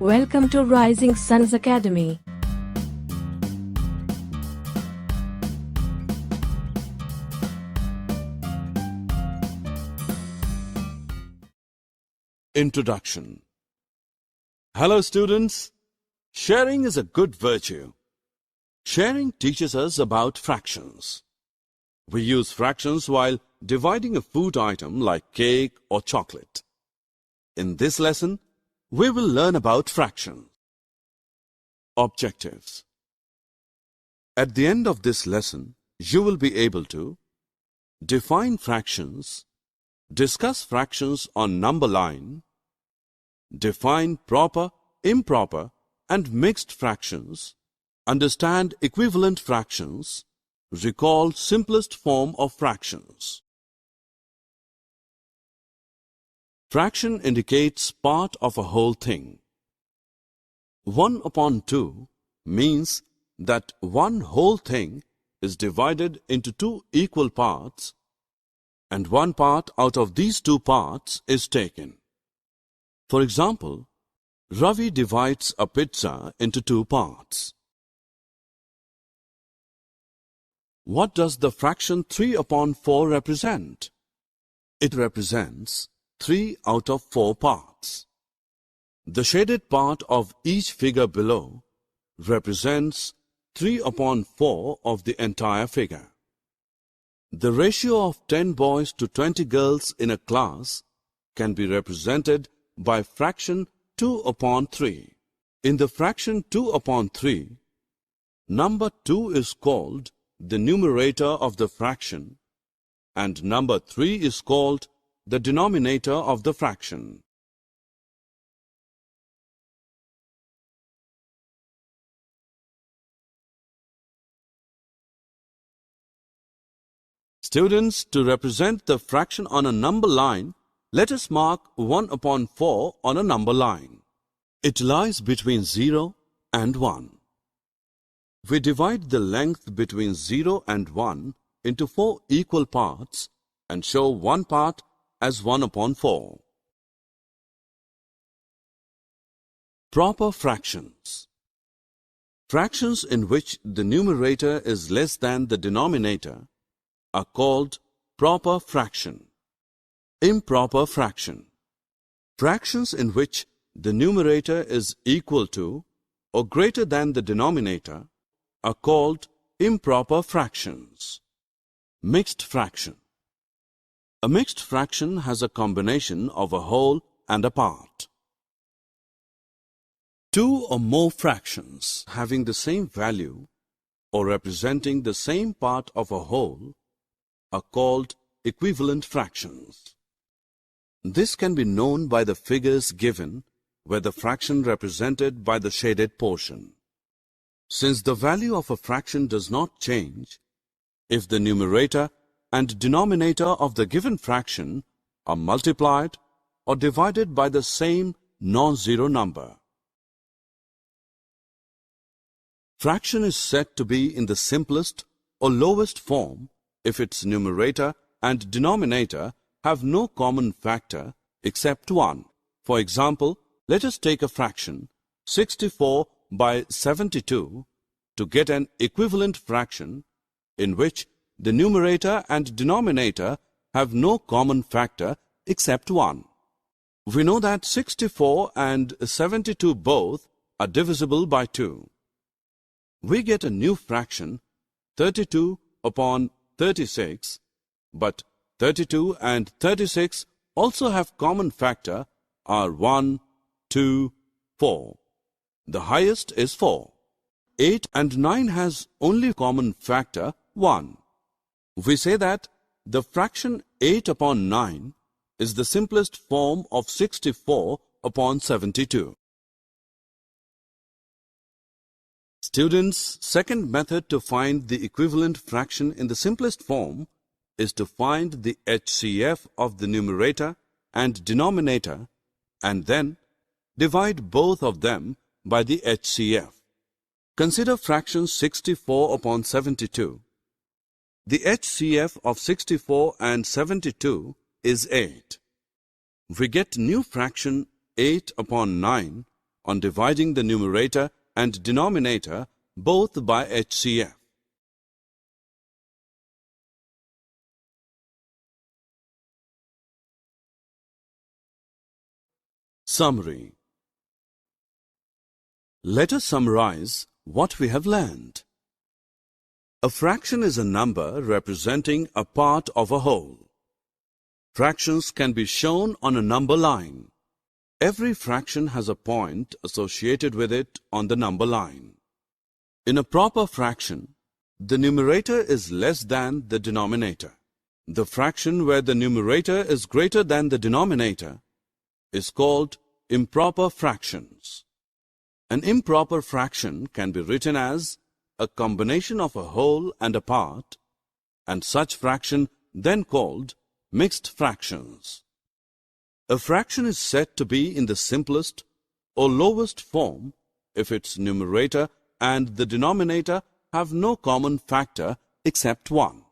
Welcome to Rising Suns Academy. Introduction. Hello students. Sharing is a good virtue. Sharing teaches us about fractions. We use fractions while dividing a food item like cake or chocolate. In this lesson, we will learn about fractions. Objectives. At the end of this lesson, you will be able to define fractions, discuss fractions on number line, define proper, improper, and mixed fractions, understand equivalent fractions, recall simplest form of fractions. Fraction indicates part of a whole thing. 1 upon 2 means that one whole thing is divided into two equal parts, and one part out of these two parts is taken. For example, Ravi divides a pizza into two parts. What does the fraction 3 upon 4 represent? It represents 3 out of 4 parts. The shaded part of each figure below represents 3 upon 4 of the entire figure. The ratio of 10 boys to 20 girls in a class can be represented by fraction 2 upon 3. In the fraction 2 upon 3, number 2 is called the numerator of the fraction and number 3 is called the denominator of the fraction. Students, to represent the fraction on a number line, let us mark 1 upon 4 on a number line. It lies between 0 and 1. We divide the length between 0 and 1 into 4 equal parts and show one part as 1 upon 4. Proper fractions. Fractions in which the numerator is less than the denominator are called proper fraction. Improper fraction. Fractions in which the numerator is equal to or greater than the denominator are called improper fractions. Mixed fraction. A mixed fraction has a combination of a whole and a part. Two or more fractions having the same value or representing the same part of a whole are called equivalent fractions. This can be known by the figures given where the fraction represented by the shaded portion. Since the value of a fraction does not change, if the numerator and denominator of the given fraction are multiplied or divided by the same non-zero number. Fraction is said to be in the simplest or lowest form if its numerator and denominator have no common factor except 1. For example, let us take a fraction 64 by 72 to get an equivalent fraction in which the numerator and denominator have no common factor except 1. We know that 64 and 72 both are divisible by 2. We get a new fraction 32 upon 36, but 32 and 36 also have common factor are 1, 2, 4. The highest is 4. 8 and 9 has only common factor 1. We say that the fraction 8 upon 9 is the simplest form of 64 upon 72. Students, second method to find the equivalent fraction in the simplest form is to find the HCF of the numerator and denominator and then divide both of them by the HCF. Consider fraction 64 upon 72. The HCF of 64 and 72 is 8. We get new fraction 8 upon 9 on dividing the numerator and denominator both by HCF. Summary. Let us summarize what we have learned. A fraction is a number representing a part of a whole. Fractions can be shown on a number line. Every fraction has a point associated with it on the number line. In a proper fraction, the numerator is less than the denominator. The fraction where the numerator is greater than the denominator is called improper fractions. An improper fraction can be written as a combination of a whole and a part, and such fraction then called mixed fractions. A fraction is said to be in the simplest or lowest form if its numerator and the denominator have no common factor except 1.